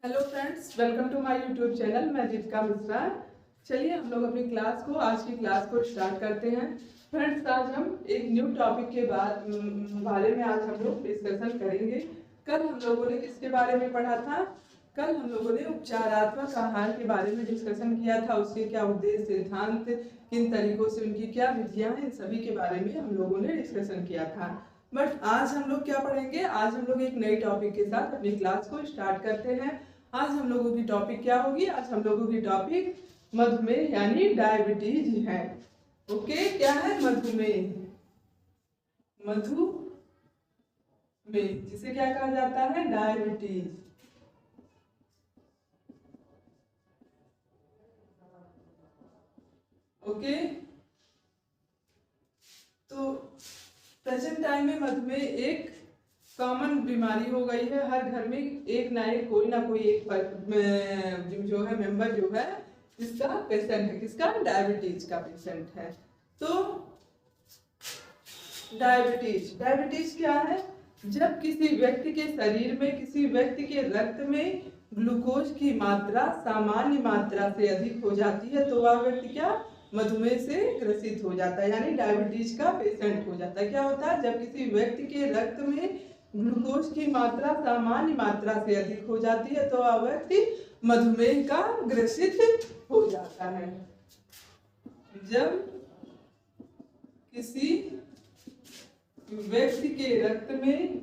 Hello friends, welcome to my YouTube channel. मैं जीविका मिश्रा। चलिए हम लोग अपनी आज की क्लास को स्टार्ट करते हैं। फ्रेंड्स, आज हम एक न्यू टॉपिक के बारे में आज हम लोग डिस्कशन करेंगे। कल हम लोगों ने किसके बारे में पढ़ा था? कल हम लोगों ने उपचारात्मक आहार के बारे में डिस्कशन किया था। उसके क्या उद्देश्य, सिद्धांत, किन तरीकों से उनकी क्या विधियां हैं, इन सभी के बारे में हम लोगों ने डिस्कशन किया था। बट आज हम लोग क्या पढ़ेंगे? आज हम लोग एक नई टॉपिक के साथ अपनी क्लास को स्टार्ट करते हैं। आज हम लोगों की टॉपिक क्या होगी? आज हम लोगों की टॉपिक मधुमेह यानी डायबिटीज है। ओके, क्या है? मधुमेह। मधुमेह जिसे क्या कहा जाता है? डायबिटीज। ओके, तो प्रेजेंट टाइम में मधुमेह एक कॉमन बीमारी हो गई है। हर घर में एक ना एक कोई ना कोई एक जो है मेंबर जो है इसका पेशेंट है। किसका? डायबिटीज का पेशेंट है। तो डायबिटीज क्या है? जब किसी व्यक्ति के शरीर में, किसी व्यक्ति के रक्त में ग्लूकोज की मात्रा सामान्य मात्रा से अधिक हो जाती है तो वह व्यक्ति क्या? मधुमेह से ग्रसित हो जाता है, यानी डायबिटीज का पेशेंट हो जाता है। क्या होता है? जब किसी व्यक्ति के रक्त में ग्लूकोज की मात्रा सामान्य मात्रा से अधिक हो जाती है तो वह व्यक्ति मधुमेह का ग्रसित हो जाता है। जब किसी व्यक्ति के रक्त में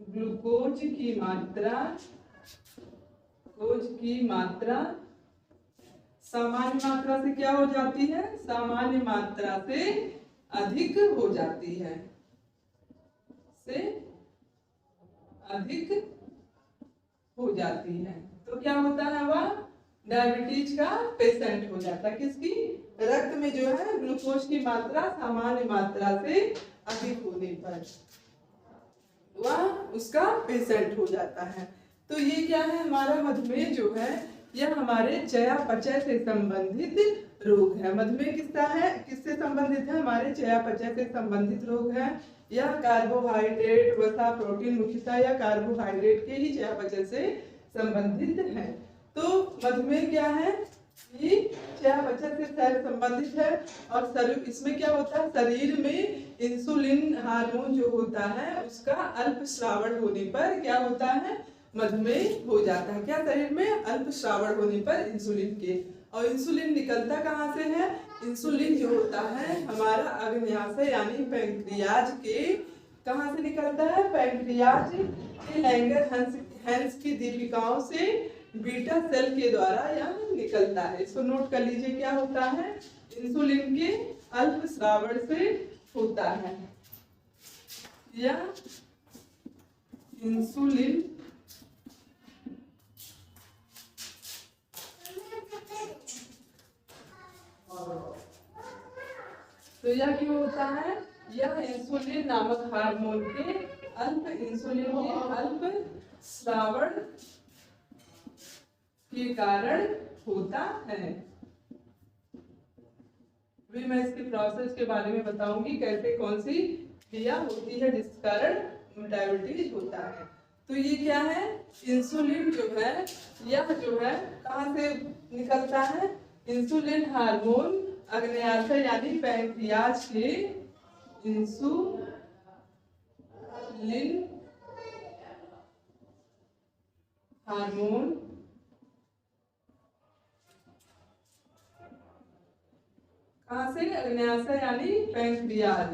ग्लूकोज की मात्रा सामान्य मात्रा से क्या हो जाती है? सामान्य मात्रा से अधिक हो जाती है, तो क्या होता है? वह डायबिटीज का पेशेंट हो जाता है। किसकी? रक्त में जो है ग्लूकोज की मात्रा सामान्य मात्रा से अधिक होने पर वह उसका पेशेंट हो जाता है। तो ये क्या है? हमारा मधुमेह जो है यह हमारे चयापचय से संबंधित रोग है। मधुमेह किससे संबंधित है? हमारे चयापचय से संबंधित रोग है। यह कार्बोहाइड्रेट, वसा, प्रोटीन, मुख्यतः या कार्बोहाइड्रेट के ही चयापचय से संबंधित है। तो मधुमेह क्या है? ये चयापचय से संबंधित है। और इसमें क्या होता है? शरीर में इंसुलिन हार्मोन जो होता है उसका अल्प श्रावण होने पर क्या होता है? मधुमेह हो जाता है। क्या? शरीर में अल्प श्रावण होने पर इंसुलिन के, और इंसुलिन निकलता कहाँ से है? इंसुलिन जो होता है हमारा अग्न्याशय यानी पैंक्रियाज के, कहाँ से निकलता है? पैंक्रियाज के लैंगर-हैंस की दीपिकाओं से बीटा सेल के द्वारा यह निकलता है। इसको नोट कर लीजिए। क्या होता है? इंसुलिन के अल्प श्रावण से होता है। यह इंसुलिन तो यह क्यों होता है? यह इंसुलिन नामक हार्मोन के अल्प श्रावण के कारण होता है। भी मैं इसके प्रोसेस के बारे में बताऊंगी, कैसे कौन सी क्रिया होती है जिस कारण डायबिटीज होता है। तो ये क्या है? इंसुलिन जो है यह जो है कहाँ से निकलता है? इंसुलिन हार्मोन अग्न्याशय यानी पैंक्रियाज के इंसुलिन हार्मोन कहाँ से? अग्न्याशय यानी पैंक्रियाज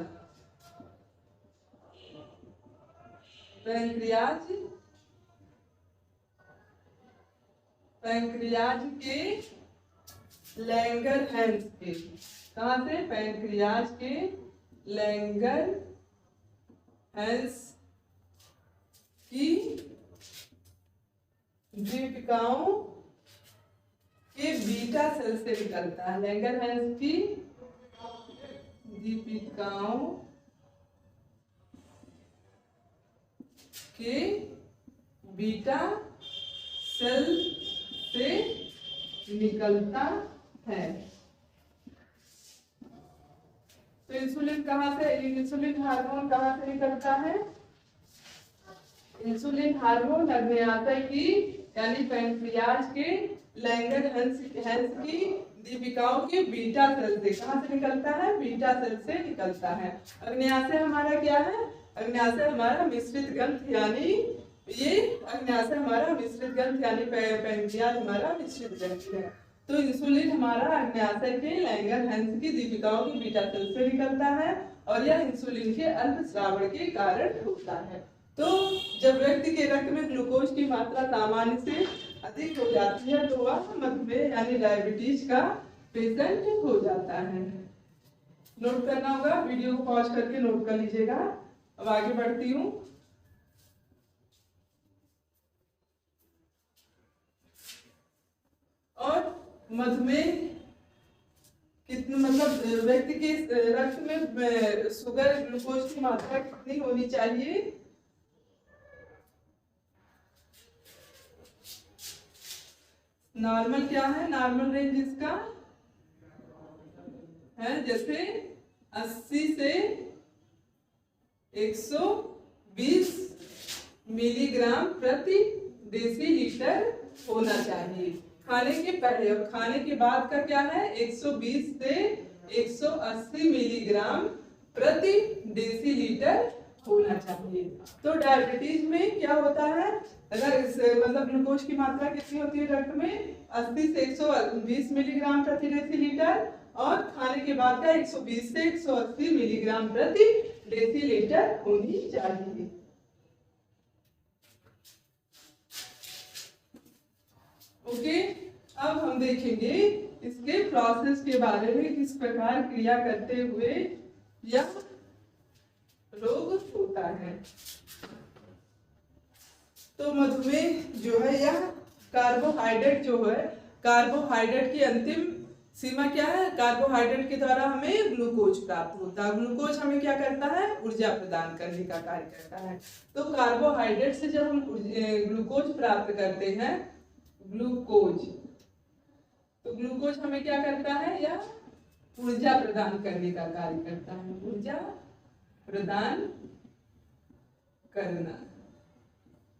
के लैंगर-हैंस के, कहाँ से? पैंक्रियाज के लैंगर-हैंस की दीपिकाओं के बीटा सेल से निकलता है। लैंगर-हैंस की दीपिकाओं के बीटा सेल से निकलता है। तो इंसुलिन हार्मोन कहाँ से निकलता है? इंसुलिन हार्मोन अग्न्याशय की यानी पैंक्रियाज के लैंगरहैंस की दीपिकाओं के बीटा सेल से, कहाँ से निकलता है? बीटा सेल से निकलता है। अग्न्याशय हमारा क्या है? अग्न्याशय हमारा मिश्रित ग्रंथ यानी ये अग्न्याशय हमारा मिश्रित ग्रंथ यानी पैंक्रियाज हमारा मिश्रित ग्रंथ है। तो इंसुलिन हमारा अग्न्याशय के लैंगरहैंस की दीपिकाओं के बीटा सेल से निकलता है और यह इंसुलिन के अल्पस्रावन के कारण होता है। तो जब व्यक्ति के रक्त में ग्लूकोज की मात्रा सामान्य से अधिक हो जाती है तो वह मधुमेह यानी डायबिटीज का पेशेंट हो जाता है। नोट करना होगा, वीडियो को पॉज करके नोट कर लीजिएगा। अब आगे बढ़ती हूँ। और मधुमेह कितने मतलब व्यक्ति के रक्त में शुगर ग्लूकोज की मात्रा कितनी होनी चाहिए? नॉर्मल क्या है? नॉर्मल रेंज इसका है जैसे 80 से 120 मिलीग्राम प्रति डेसीलीटर होना चाहिए खाने के पहले। और खाने के बाद का क्या है? 120 से 180 मिलीग्राम प्रति डेसीलीटर होना चाहिए। तो डायबिटीज में क्या होता है? अगर मतलब ग्लूकोज की मात्रा कितनी होती है रक्त में? 80 से 120 मिलीग्राम प्रति डेसीलीटर और खाने के बाद का 120 से 180 मिलीग्राम प्रति डेसीलीटर होनी चाहिए। ओके, अब हम देखेंगे इसके प्रोसेस के बारे में, किस प्रकार क्रिया करते हुए यह रोग होता है। तो मधुमेह जो है यह कार्बोहाइड्रेट जो है, कार्बोहाइड्रेट की अंतिम सीमा क्या है? कार्बोहाइड्रेट के द्वारा हमें ग्लूकोज प्राप्त होता है। ग्लूकोज हमें क्या करता है? ऊर्जा प्रदान करने का कार्य करता है। तो कार्बोहाइड्रेट से जब हम ग्लूकोज प्राप्त करते हैं, ग्लूकोज, तो ग्लूकोज हमें क्या करता है? यह ऊर्जा प्रदान करने का कार्य करता है। ऊर्जा प्रदान करना।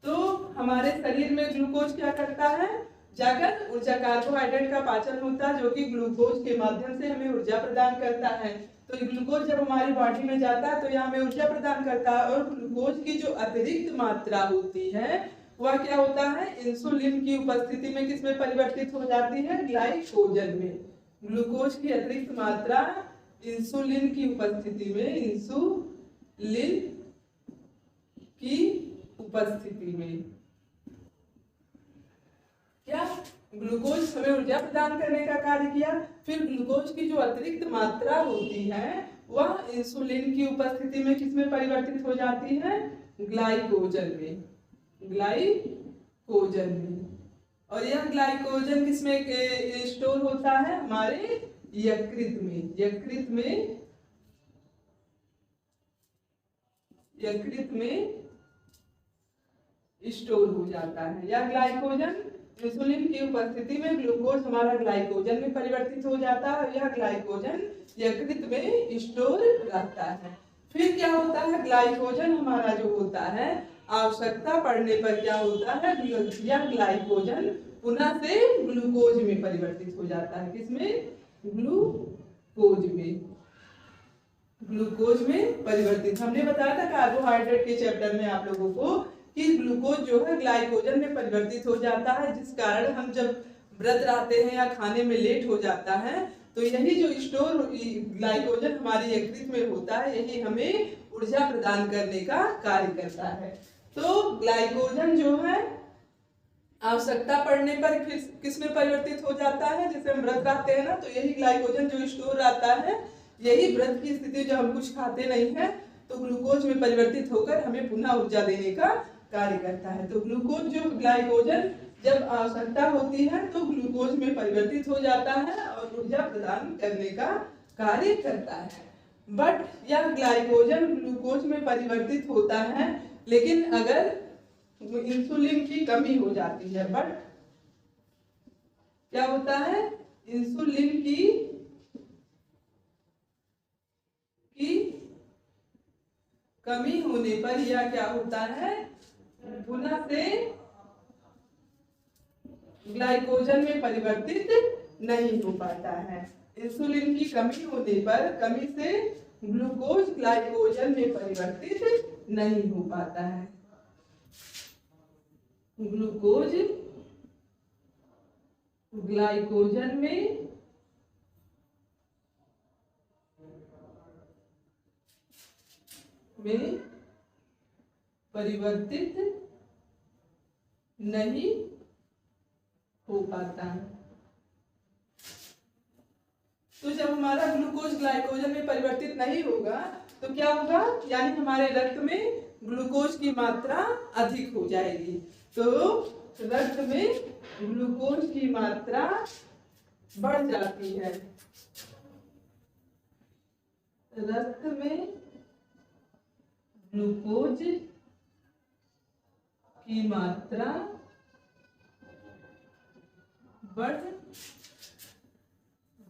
तो हमारे शरीर में ग्लूकोज क्या करता है? जाकर ऊर्जा, कार्बोहाइड्रेट का पाचन होता है जो कि ग्लूकोज के माध्यम से हमें ऊर्जा प्रदान करता है। तो ग्लूकोज जब हमारी बॉडी में जाता है तो यह हमें ऊर्जा प्रदान करता है। और ग्लूकोज की जो अतिरिक्त मात्रा होती है वह क्या होता है? इंसुलिन की उपस्थिति में किसमें परिवर्तित हो जाती है? ग्लाइकोजन में। ग्लूकोज की अतिरिक्त मात्रा इंसुलिन की उपस्थिति में, इंसुलिन की उपस्थिति में क्या ग्लूकोज हमें ऊर्जा प्रदान करने का कार्य किया। फिर ग्लूकोज की जो अतिरिक्त मात्रा होती है वह इंसुलिन की उपस्थिति में किसमें परिवर्तित हो जाती है? ग्लाइकोजन में, ग्लाइकोजन में। और यह ग्लाइकोजन किसमें स्टोर होता है? हमारे यकृत में, यकृत में, यकृत में स्टोर हो जाता है। यह ग्लाइकोजन इंसुलिन की उपस्थिति में ग्लूकोज हमारा ग्लाइकोजन में परिवर्तित हो जाता है और यह ग्लाइकोजन यकृत में स्टोर रहता है। फिर क्या होता है? ग्लाइकोजन हमारा जो होता है आवश्यकता पड़ने पर क्या होता है? यह ग्लाइकोजन पुनः से ग्लूकोज में परिवर्तित हो जाता है। किसमें? ग्लूकोज में, ग्लूकोज में परिवर्तित। हमने बताया था कार्बोहाइड्रेट के चैप्टर में आप लोगों को कि ग्लूकोज जो है ग्लाइकोजन में परिवर्तित हो जाता है, जिस कारण हम जब व्रत रहते हैं या खाने में लेट हो जाता है तो यही जो स्टोर ग्लाइकोजन हमारी यकृत में होता है यही हमें ऊर्जा प्रदान करने का कार्य करता है। तो ग्लाइकोजन जो है आवश्यकता पड़ने पर किस में परिवर्तित हो जाता है? जैसे हम व्रत रहते हैं ना, तो यही ग्लाइकोजन जो स्टोर रहता है यही व्रत की स्थिति जब हम कुछ खाते नहीं है तो ग्लूकोज में परिवर्तित होकर हमें पुनः ऊर्जा देने का कार्य करता है। तो ग्लूकोज जो ग्लाइकोजन जब आवश्यकता होती है तो ग्लूकोज में परिवर्तित हो जाता है और ऊर्जा प्रदान करने का कार्य करता है। बट यह ग्लाइकोजन ग्लूकोज में परिवर्तित होता है, लेकिन अगर इंसुलिन की कमी हो जाती है, बट क्या होता है? इंसुलिन की कमी होने पर यह क्या होता है? पुनः से ग्लाइकोजन में परिवर्तित नहीं हो पाता है। इंसुलिन की कमी होने पर कमी से ग्लूकोज ग्लाइकोजन में परिवर्तित नहीं हो पाता है। ग्लूकोज ग्लाइकोजन में परिवर्तित नहीं हो पाता है। तो जब हमारा ग्लूकोज ग्लाइकोजन में परिवर्तित नहीं होगा तो क्या होगा, यानी हमारे रक्त में ग्लूकोज की मात्रा अधिक हो जाएगी। तो रक्त में ग्लूकोज की मात्रा बढ़ जाती है। रक्त में ग्लूकोज की मात्रा बढ़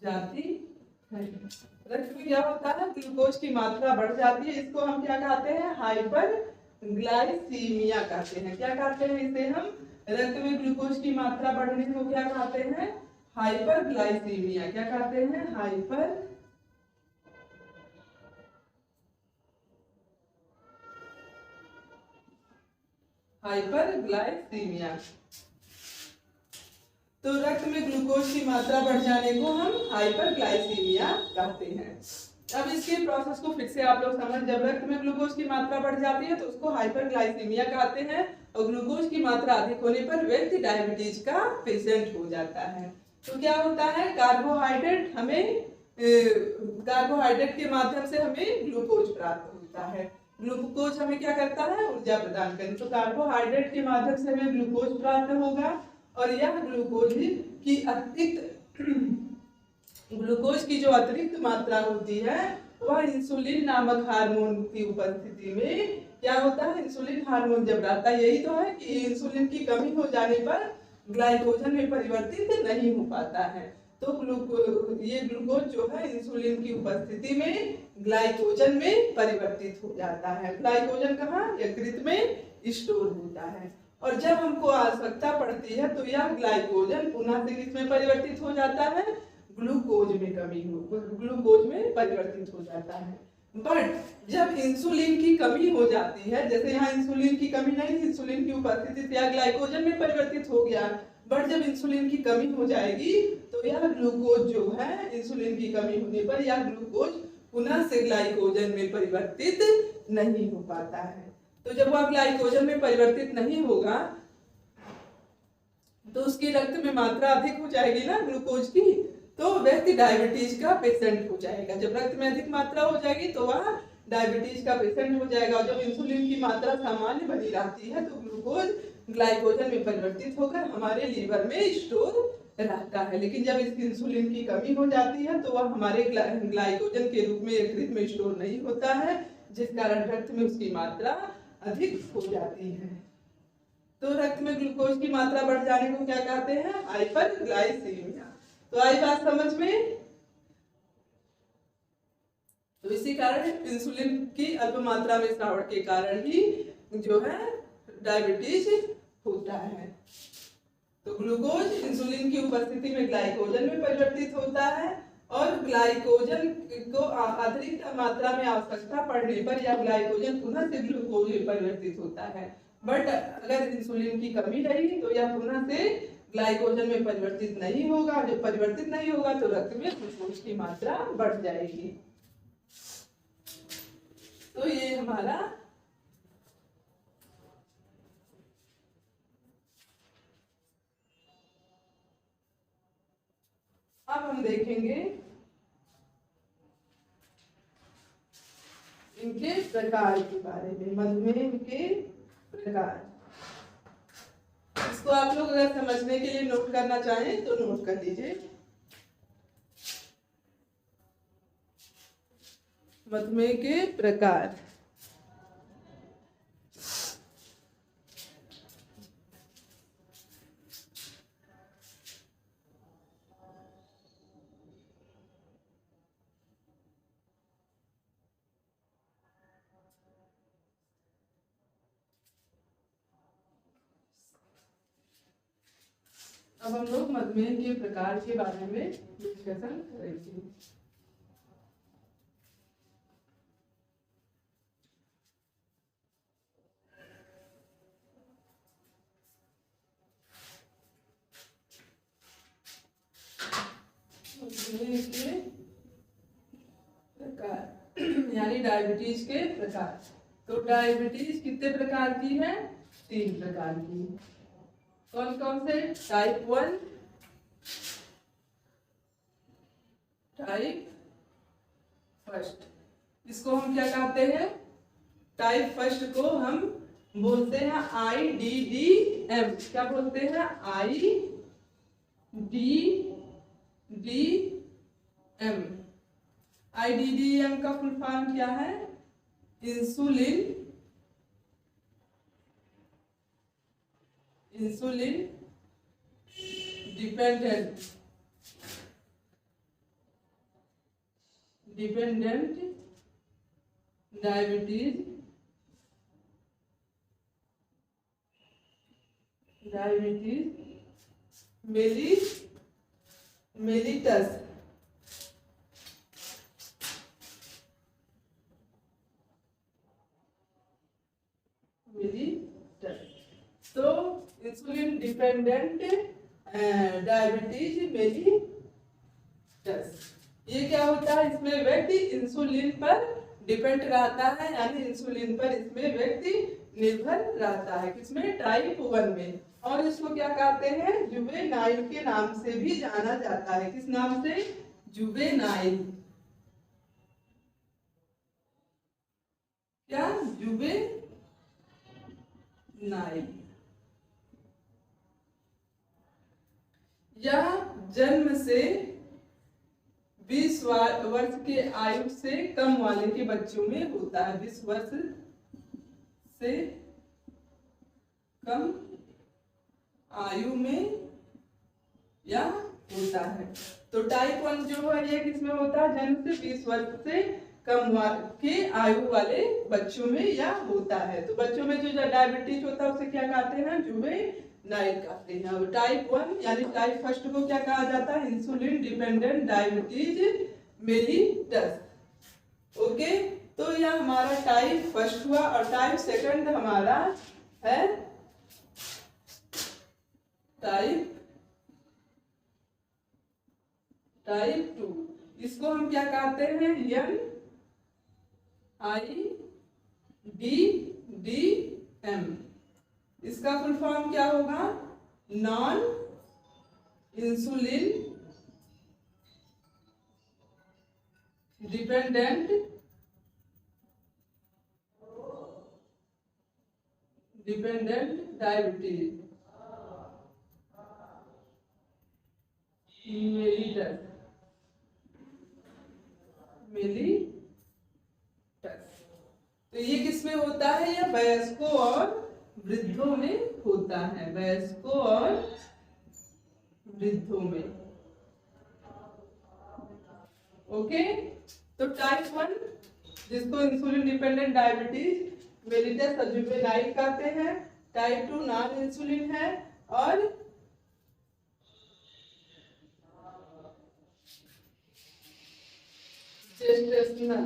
जाती है। रक्त में क्या होता है, ग्लूकोज की मात्रा बढ़ जाती है। इसको हम क्या कहते हैं, हाइपर ग्लाइसीमिया कहते हैं। क्या कहते हैं इसे हम, रक्त में ग्लूकोज की मात्रा बढ़ने को क्या कहते हैं, हाइपर ग्लाइसीमिया। क्या कहते हैं, हाइपर ग्लाइसीमिया। तो रक्त में ग्लूकोज की मात्रा बढ़ जाने को हम हाइपरग्लाइसीमिया कहते हैं। अब इसके प्रोसेस को फिर से आप लोग समझ, जब रक्त में ग्लूकोज की मात्रा बढ़ जाती है तो उसको हाइपरग्लाइसीमिया कहते हैं, और ग्लूकोज की मात्रा अधिक होने पर व्यक्ति डायबिटीज का पेशेंट हो जाता है। तो क्या होता है, कार्बोहाइड्रेट के माध्यम से हमें ग्लूकोज प्राप्त होता है। ग्लूकोज हमें क्या करता है, ऊर्जा प्रदान करता है। तो कार्बोहाइड्रेट के माध्यम से हमें ग्लूकोज प्राप्त होगा, और यह ग्लूकोज की जो अतिरिक्त मात्रा होती है वह इंसुलिन नामक हार्मोन की उपस्थिति में क्या होता है, इंसुलिन हार्मोन जब रहता है, यही तो है कि इंसुलिन की कमी हो जाने पर ग्लाइकोजन में परिवर्तित नहीं हो पाता है। तो ये ग्लूकोज जो है इंसुलिन की उपस्थिति में ग्लाइकोजन में परिवर्तित हो जाता है। ग्लाइकोजन कहाँ, यकृत में स्टोर होता है, और जब हमको आवश्यकता पड़ती है तो यह ग्लाइकोजन पुनः से किसमें परिवर्तित हो जाता है, ग्लूकोज में परिवर्तित हो जाता है। बट जब इंसुलिन की कमी हो जाती है, जैसे यहाँ इंसुलिन की कमी नहीं थी, इंसुलिन की उपस्थिति से यह ग्लाइकोजन में परिवर्तित हो गया, बट जब इंसुलिन की कमी हो जाएगी तो यह ग्लूकोज जो है, इंसुलिन की कमी होने पर यह ग्लूकोज पुनः से ग्लाइकोजन में परिवर्तित नहीं हो पाता है। तो जब वह ग्लाइकोजन में परिवर्तित नहीं होगा तो उसकी रक्त में मात्रा अधिक हो जाएगी ना ग्लूकोज की, तो व्यक्ति डायबिटीज का पेशेंट हो जाएगा। जब रक्त में अधिक मात्रा हो जाएगी तो वह डायबिटीज का पेशेंट हो जाएगा। और जब इंसुलिन की मात्रा सामान्य बनी रहती है तो ग्लूकोज ग्लाइकोजन में परिवर्तित होकर हमारे लीवर में स्टोर रहता है। लेकिन जब इसकी इंसुलिन की कमी हो जाती है तो वह हमारे ग्लाइकोजन के रूप में यकृत में स्टोर नहीं होता है, जिस कारण रक्त में उसकी मात्रा अधिक हो जाती है। तो रक्त में ग्लूकोज की मात्रा बढ़ जाने को क्या कहते हैं, हाइपरग्लाइसीमिया। तो आई बात समझ में। तो इसी कारण इंसुलिन की अल्प मात्रा में श्रावण के कारण ही जो है डायबिटीज होता है। तो ग्लूकोज इंसुलिन की उपस्थिति में ग्लाइकोजन में परिवर्तित होता है, और ग्लाइकोजन को अतिरिक्त मात्रा में आवश्यकता पड़ने पर यह ग्लाइकोजन पुनः से ग्लूकोज में परिवर्तित होता है। बट अगर इंसुलिन की कमी रही तो यह पुनः से ग्लाइकोजन में परिवर्तित नहीं होगा। जब परिवर्तित नहीं होगा तो रक्त में ग्लूकोज की मात्रा बढ़ जाएगी। तो ये हमारा अब हम देखेंगे इनके प्रकार के बारे में, मधुमेह के प्रकार। इसको आप लोग अगर समझने के लिए नोट करना चाहें तो नोट कर लीजिए। मधुमेह के प्रकार। अब हम लोग मधुमेह के प्रकार के बारे में डिस्कशन करेंगे। मधुमेह के प्रकार यानी डायबिटीज के प्रकार। तो डायबिटीज कितने प्रकार की है? 3 प्रकार की। कौन कौन से? टाइप 1, टाइप फर्स्ट, इसको हम क्या कहते हैं? टाइप फर्स्ट को हम बोलते हैं IDDM। क्या बोलते हैं? IDDM। IDDM का फुल फॉर्म क्या है? Insulin dependent diabetes mellitus. तो इंसुलिन डिपेंडेंट डायबिटीज मेलिटस, ये क्या होता है? इसमें व्यक्ति इंसुलिन पर डिपेंड रहता है, यानी इंसुलिन पर इसमें व्यक्ति निर्भर रहता है। किसमें? टाइप 1 में। और इसको क्या कहते हैं? जुवेनाइल के नाम से भी जाना जाता है। किस नाम से? जुवेनाइल। क्या? जुवेनाइल। यह जन्म से 20 वर्ष के आयु से कम वाले के बच्चों में होता है। 20 वर्ष से कम आयु में यह होता है। तो टाइप 1 जो है ये किसमें होता है? जन्म से 20 वर्ष से कम के आयु वाले बच्चों में यह होता है। तो बच्चों में जो डायबिटीज होता है उसे क्या कहते हैं? जुवेनाइल कहते हैं। और टाइप 1 यानी टाइप फर्स्ट को क्या कहा जाता है? Insulin dependent diabetes mellitus. Okay, तो यह हमारा टाइप फर्स्ट हुआ। और टाइप सेकंड हमारा है टाइप 2। इसको हम क्या कहते हैं? NIDDM। इसका फुल फॉर्म क्या होगा? Non insulin dependent diabetes mellitus. तो ये किसमें होता है? यह वयस्कों और वृद्धों में होता है। वयस्कों और वृद्धों में। ओके, तो टाइप 1 जिसको insulin dependent diabetes mellitus juvenile कहते हैं। टाइप 2 नॉन इंसुलिन है। और जेस्टेशनल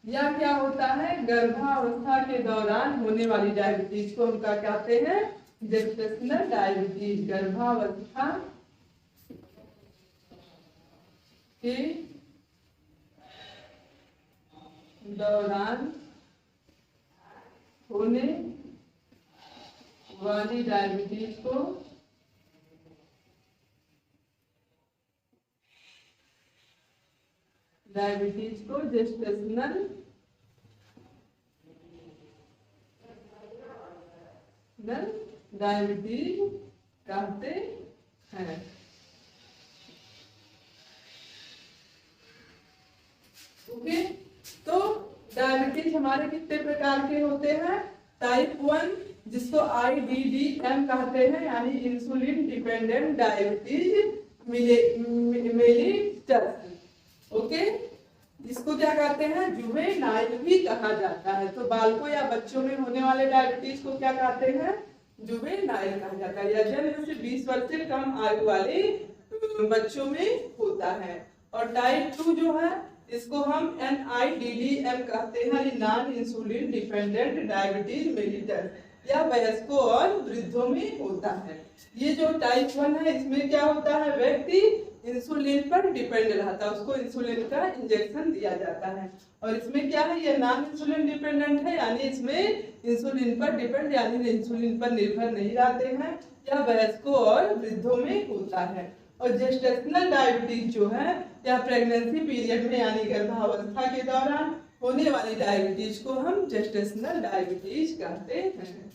या क्या होता है? गर्भावस्था के दौरान होने वाली डायबिटीज को हम क्या कहते हैं? Gestational diabetes. गर्भावस्था के दौरान होने वाली डायबिटीज को जेस्टेशनल डायबिटीज कहते हैं। ओके, तो डायबिटीज हमारे कितने प्रकार के होते हैं? टाइप 1 जिसको IDDM कहते हैं, यानी insulin dependent diabetes mellitus. Okay, इसको क्या कहते हैं, जुवेनाइल भी कहा जाता है। तो बालकों या बच्चों में होने वाले डायबिटीज को क्या कहते हैं, जुवेनाइल कहा जाता है, या जन्म से 20 वर्ष से कम आयु वाले बच्चों में होता है। और टाइप 2 जो है इसको हम NIDDM कहते हैं, non insulin dependent diabetes mellitus, या वयस्कों और वृद्धों में होता है। ये जो टाइप 1 है इसमें क्या होता है, व्यक्ति इंसुलिन पर डिपेंड रहता है, उसको इंसुलिन का इंजेक्शन दिया जाता है। और इसमें क्या है, ये नॉन इंसुलिन डिपेंडेंट है, यानी इसमें इंसुलिन पर डिपेंड यानी इंसुलिन पर निर्भर नहीं रहते हैं, या वयस्कों और वृद्धों में होता है। और जेस्टेशनल डायबिटीज जो है या प्रेगनेंसी पीरियड में यानी गर्भावस्था के दौरान होने वाली डायबिटीज को हम जेस्टेशनल डायबिटीज कहते हैं।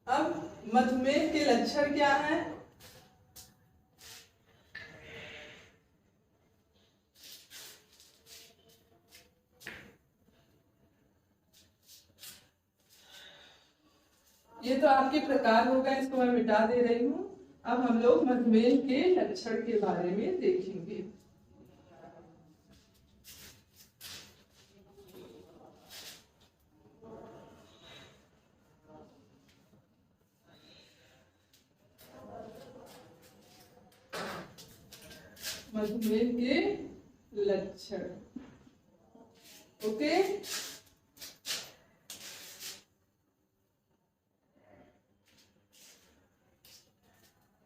अब मधुमेह के लक्षण क्या हैं? ये तो आपके प्रकार होगा, इसको मैं मिटा दे रही हूँ। अब हम लोग मधुमेह के लक्षण के बारे में देखेंगे। मधुमेह के लक्षण, ओके।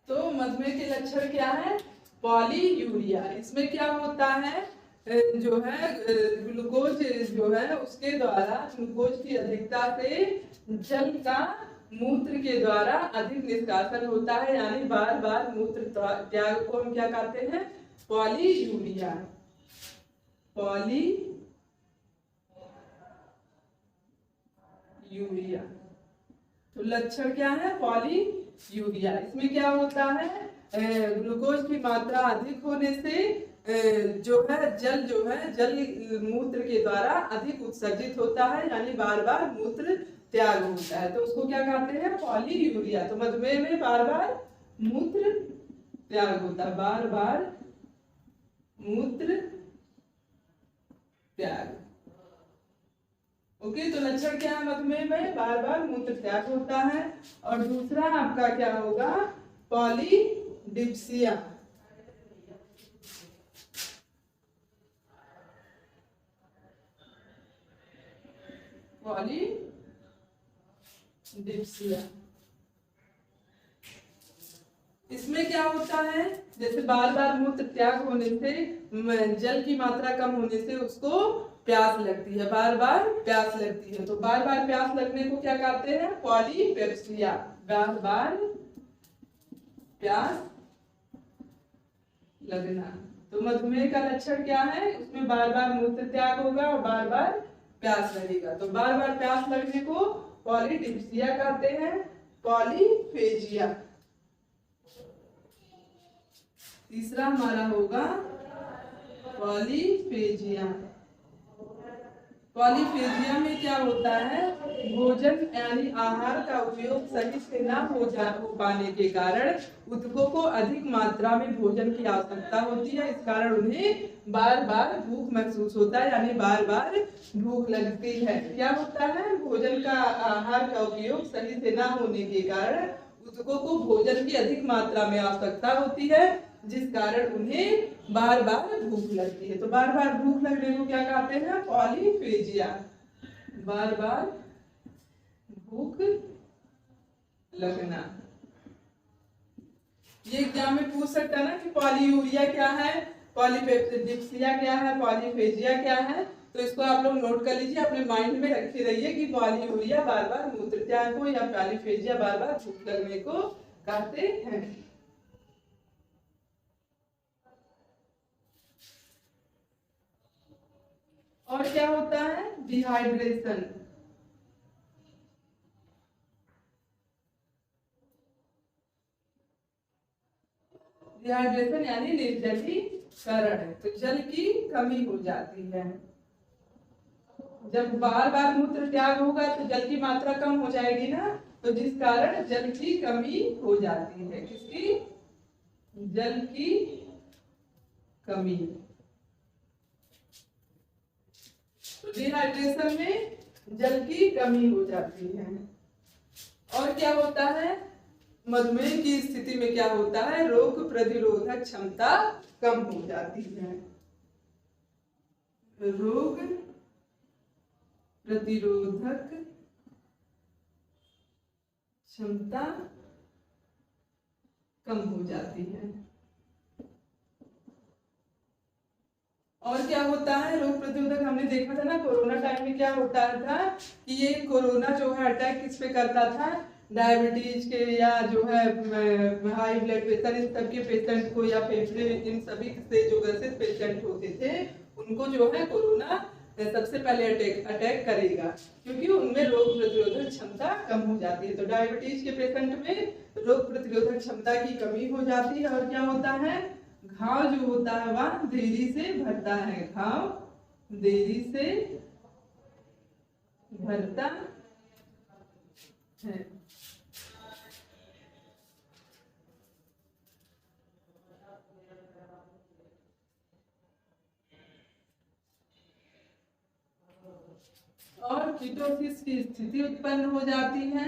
तो मधुमेह के लक्षण क्या है, पॉलीयूरिया। इसमें क्या होता है, जो है ग्लूकोज जो है उसके द्वारा ग्लूकोज की अधिकता से जल का मूत्र के द्वारा अधिक निष्कासन होता है, यानी बार बार मूत्र त्याग को हम क्या कहते हैं, पॉलीयूरिया। पॉलीयूरिया तो लक्षण क्या है, पॉलीयूरिया। इसमें क्या होता है, ग्लूकोज की मात्रा अधिक होने से जो है जल मूत्र के द्वारा अधिक उत्सर्जित होता है, यानी बार बार मूत्र त्याग होता है, तो उसको क्या कहते हैं, पॉलीयूरिया। तो मधुमेह में बार बार मूत्र त्याग होता है, बार बार मूत्र त्याग, ओके। तो लक्षण क्या है, मधुमेह में बार बार मूत्र त्याग होता है। और दूसरा आपका क्या होगा, पॉलीडिप्सिया। पॉलीडिप्सिया इसमें क्या होता है, जैसे बार बार मूत्र त्याग होने से जल की मात्रा कम होने से उसको प्यास लगती है, बार बार प्यास लगती है। तो बार बार प्यास लगने को क्या कहते हैं, पॉलीपेप्सिया, बार बार प्यास लगना। तो मधुमेह का लक्षण क्या है, उसमें बार बार मूत्र त्याग होगा और बार बार प्यास लगेगा। तो बार बार प्यास लगने को पॉलीडिप्सिया कहते हैं। पॉलीफेजिया तीसरा हमारा होगा पॉलीफेजिया। पॉलीफेजिया में क्या होता है, भोजन यानी आहार का उपयोग सही से न हो पाने के कारण ऊतकों को अधिक मात्रा में भोजन की आवश्यकता होती है। इस कारण उन्हें बार बार भूख महसूस होता है, यानी बार बार भूख लगती है। क्या होता है, भोजन का आहार का उपयोग सही से न होने के कारण ऊतकों को भोजन की अधिक मात्रा में आवश्यकता होती है, जिस कारण उन्हें बार बार भूख लगती है। तो बार बार भूख लगने को क्या कहते हैं, पॉलीफेजिया, बार बार भूख लगना। ये एग्जाम में पूछ सकता है ना कि पॉलीयूरिया क्या है, पॉलीडिप्सिया क्या है, पॉलीफेजिया क्या है। तो इसको आप लोग नोट कर लीजिए, अपने माइंड में रखे रहिए कि पॉलीयूरिया बार बार मूत्र त्याग को या पॉलीफेजिया बार बार भूख लगने को कहते हैं। और क्या होता है, डिहाइड्रेशन। डिहाइड्रेशन यानी निर्जलीकरण, तो जल की कमी हो जाती है, जब बार बार मूत्र त्याग होगा तो जल की मात्रा कम हो जाएगी ना, तो जिस कारण जल की कमी हो जाती है। किसकी? जल की कमी। तो डिहाइड्रेशन में जल की कमी हो जाती है। और क्या होता है? मधुमेह की स्थिति में क्या होता है? रोग प्रतिरोधक क्षमता कम हो जाती है। रोग प्रतिरोधक क्षमता कम हो जाती है। और क्या होता है? रोग प्रतिरोधक, हमने देखा था ना कोरोना टाइम में क्या होता था कि ये कोरोना जो है अटैक किस पे करता था? डायबिटीज के या जो है हाई ब्लड प्रेशर, इन सब के पेशेंट को, या फेफड़े, इन सभी से जो ग्रसित पेशेंट होते थे उनको जो है कोरोना सबसे पहले अटैक करेगा, क्योंकि उनमें रोग प्रतिरोधक क्षमता कम हो जाती है। तो डायबिटीज के पेशेंट में रोग प्रतिरोधक क्षमता की कमी हो जाती है। और क्या होता है? घाव जो होता है वह देरी से भरता है। घाव देरी से भरता है। और कीटोसिस की स्थिति उत्पन्न हो जाती है।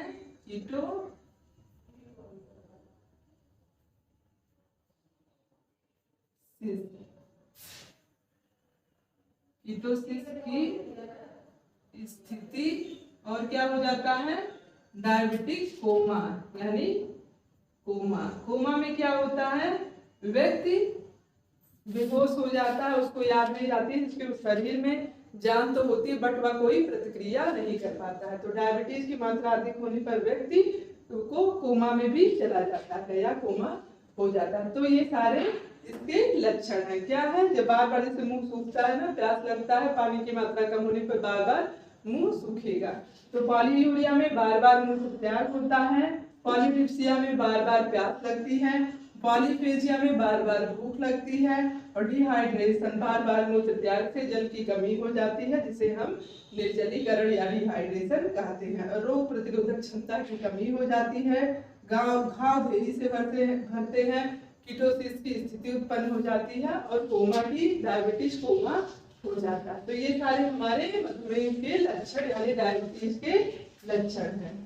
कीटोसिस की स्थिति। और क्या हो जाता है? डायबिटिक कोमा, यानी कोमा। कोमा में क्या होता है? व्यक्ति बेहोश हो जाता है, उसको याद नहीं आती, जिसके शरीर में जान तो होती है बट वह कोई प्रतिक्रिया नहीं कर पाता है। तो डायबिटीज की मात्रा अधिक होने पर व्यक्ति को कोमा में भी चला जाता है या कोमा हो जाता है। तो ये सारे इसके लक्षण हैं। क्या है? जब बार बार जैसे मुंह सूखता है ना, प्यास लगता है, पानी की मात्रा कम होने पर बार बार मुंह सूखेगा। तो पॉलीयूरिया में बार बार मूत्र त्याग होता है। पॉलीडिप्सिया में बार बार प्यास लगती है। पॉलीफेजिया में बार बार भूख लगती है। और डिहाइड्रेशन, बार बार मूत्र त्याग से जल की कमी हो जाती है, जिसे हम निर्जलीकरण या डिहाइड्रेशन कहते हैं। और रोग प्रतिरोधक क्षमता की कमी हो जाती है। घाव देरी से भरते हैं। कीटोसिस की स्थिति उत्पन्न हो जाती है और कोमा की, डायबिटीज कोमा हो जाता है। तो ये सारे हमारे मधुमेह के लक्षण यानी डायबिटीज के लक्षण हैं।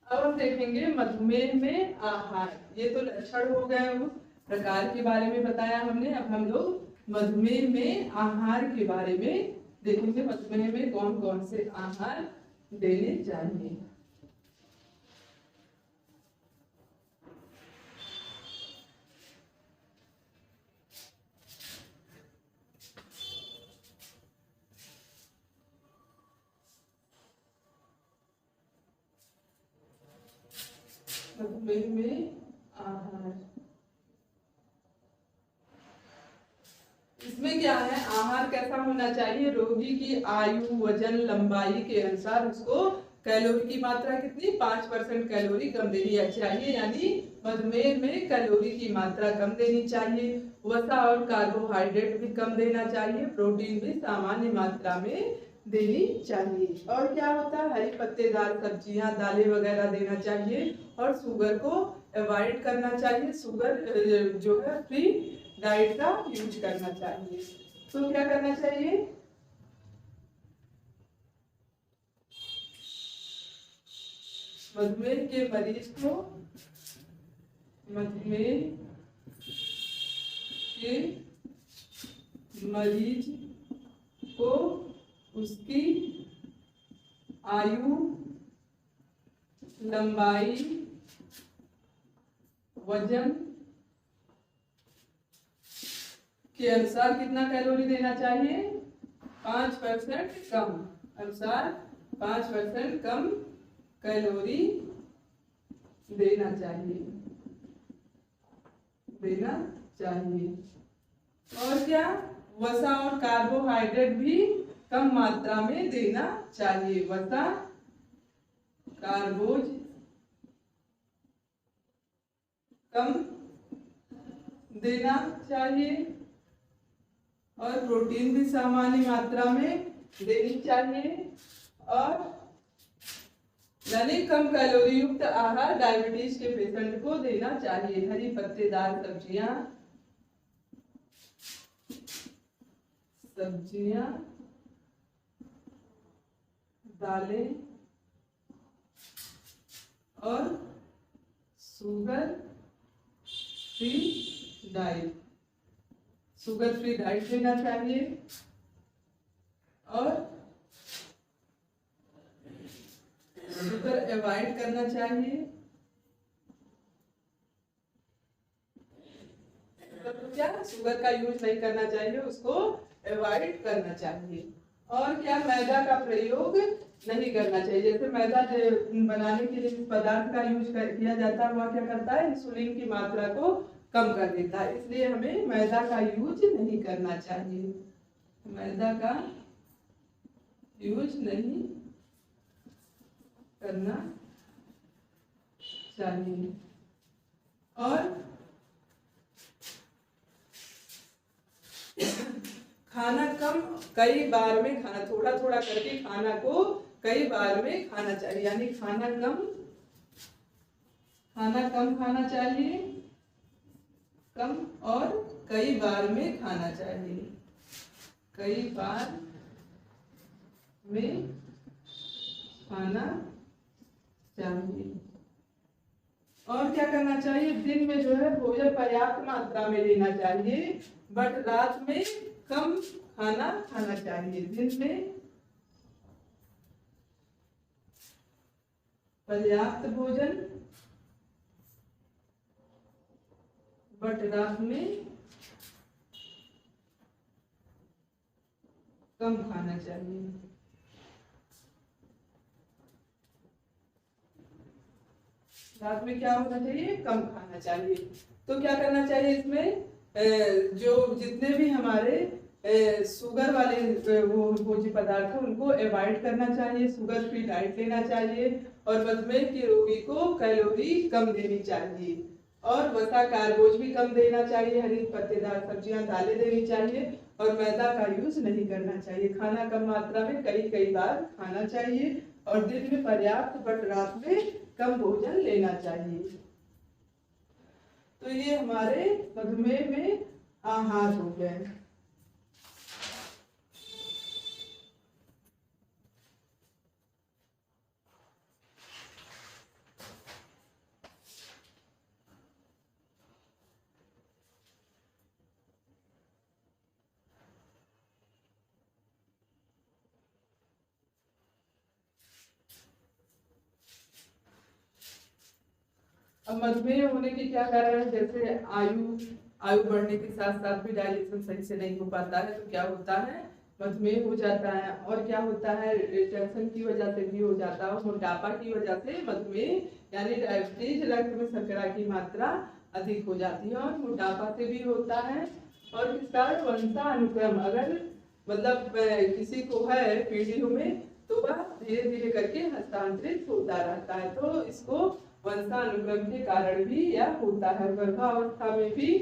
अब हम देखेंगे मधुमेह में आहार। ये तो लक्षण हो गए, उस प्रकार के बारे में बताया हमने। अब हम लोग मधुमेह में आहार के बारे में देखेंगे। मधुमेह में कौन कौन से आहार देने चाहिए। मधुमेह में आहार, इसमें क्या है? आहार कैसा होना चाहिए? रोगी की आयु, वजन, लंबाई के अनुसार उसको कैलोरी की मात्रा कितनी? 5% कैलोरी कम देनी चाहिए, यानी मधुमेह में कैलोरी की मात्रा कम देनी चाहिए। वसा और कार्बोहाइड्रेट भी कम देना चाहिए। प्रोटीन भी सामान्य मात्रा में देनी चाहिए। और क्या होता है? हरी पत्तेदार सब्जियां, दालें वगैरह देना चाहिए। और शुगर को अवॉइड करना चाहिए। शुगर जो है फ्री डाइट का यूज करना चाहिए। तो क्या करना चाहिए? मधुमेह के मरीज को, मधुमेह के मरीज को उसकी आयु, लंबाई, वजन के अनुसार कितना कैलोरी देना चाहिए? 5% कम, अनुसार 5% कम कैलोरी देना चाहिए। देना चाहिए। और क्या, वसा और कार्बोहाइड्रेट भी कम मात्रा में देना चाहिए। वसा, कार्बोज कम देना चाहिए और प्रोटीन भी सामान्य मात्रा में देनी चाहिए। और यानी कम कैलोरी युक्त आहार डायबिटीज के पेशेंट को देना चाहिए। हरी पत्तेदार सब्जियां, दालें और शुगर फ्री डाइट लेना चाहिए। और शुगर अवॉइड करना चाहिए। क्या, शुगर का यूज नहीं करना चाहिए, उसको अवॉइड करना चाहिए। और क्या, मैदा का प्रयोग नहीं करना चाहिए। जैसे मैदा बनाने के लिए जिस पदार्थ का यूज किया जाता है वह क्या करता है, इंसुलिन की मात्रा को कम कर देता है, इसलिए हमें मैदा का यूज नहीं करना चाहिए। मैदा का यूज नहीं करना चाहिए। और खाना कम कई बार में खाना, थोड़ा थोड़ा करके खाना को कई बार में खाना चाहिए। यानी खाना कम खाना चाहिए, कम और कई बार में खाना चाहिए। कई बार में खाना चाहिए। और क्या करना चाहिए, दिन में जो है भोजन पर्याप्त मात्रा में लेना चाहिए, बट रात में कम खाना खाना चाहिए। दिन में पर्याप्त भोजन, बट रात में कम खाना चाहिए। रात में क्या होना चाहिए, कम खाना चाहिए। तो क्या करना चाहिए इसमें, जो जितने भी हमारे शुगर वाले वो भोज्य पदार्थ है उनको अवॉइड करना चाहिए। शुगर फ्री डाइट लेना चाहिए और मधुमेह के रोगी को कैलोरी कम देनी चाहिए और वसा कार्बोज भी कम देना चाहिए। हरी पत्तेदार सब्जियां, दालें देनी चाहिए और मैदा का यूज नहीं करना चाहिए। खाना कम मात्रा में कई बार खाना चाहिए और दिन में पर्याप्त बट रात में कम भोजन लेना चाहिए। तो ये हमारे मधुमेह में आहार हो गए। अब मधुमेह होने के क्या कारण है, जैसे आयु बढ़ने के साथ साथ भी डाइजेशन सही से नहीं हो पाता है तो क्या होता है, मधुमेह हो जाता है। और क्या होता है, टेंशन की वजह से भी हो जाता है, मोटापा की वजह से मधुमेह यानी डायबिटीज, रक्त में शर्करा की मात्रा अधिक हो जाती है और मोटापा से भी होता है। और इस कारण वंशानुक्रम, अगर मतलब किसी को है पीढ़ियों में तो वह धीरे धीरे करके हस्तांतरित होता रहता है। तो इसको वंशानुक्रम के कारण भी यह होता है। गर्भावस्था में भी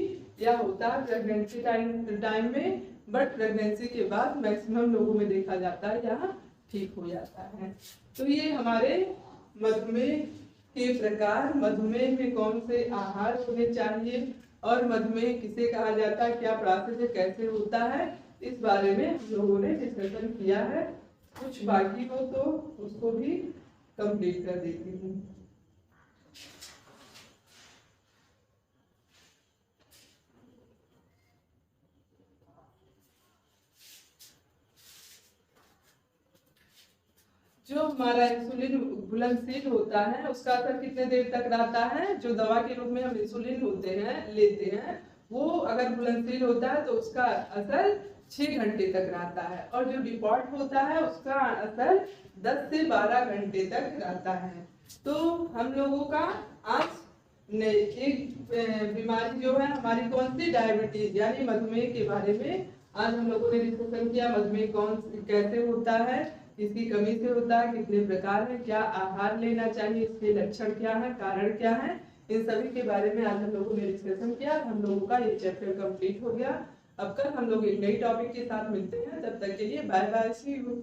यह होता है, प्रेगनेंसी टाइम में, बट प्रेगनेंसी के बाद मैक्सिमम लोगों में देखा जाता है यह ठीक हो जाता है। तो ये हमारे मधुमेह के प्रकार, मधुमेह में कौन से आहार होने चाहिए और मधुमेह किसे कहा जाता है, क्या प्रोसेस कैसे होता है, इस बारे में हम लोगों ने डिस्कशन किया है। कुछ बाकी हो तो उसको भी कंप्लीट कर देती हूँ। जो हमारा इंसुलिन घुलनशील होता है उसका असर कितने देर तक रहता है, जो दवा के रूप में हम इंसुलिन लेते हैं वो अगर घुलनशील होता है तो उसका असर 6 घंटे तक रहता है और जो डिपॉट होता है उसका असर 10 से 12 घंटे तक रहता है। तो हम लोगों का आज एक बीमारी जो है हमारी कौन सी, डायबिटीज यानी मधुमेह के बारे में आज हम लोगों ने डिस्कशन किया। मधुमेह कैसे होता है, इसकी कमी से होता है, कितने प्रकार है, क्या आहार लेना चाहिए, इसके लक्षण क्या है, कारण क्या है, इन सभी के बारे में आज हम लोगों ने डिस्कशन किया। हम लोगों का ये चैप्टर कंप्लीट हो गया। अब कल हम लोग एक नई टॉपिक के साथ मिलते हैं, तब तक के लिए बाय बाय, सी यू।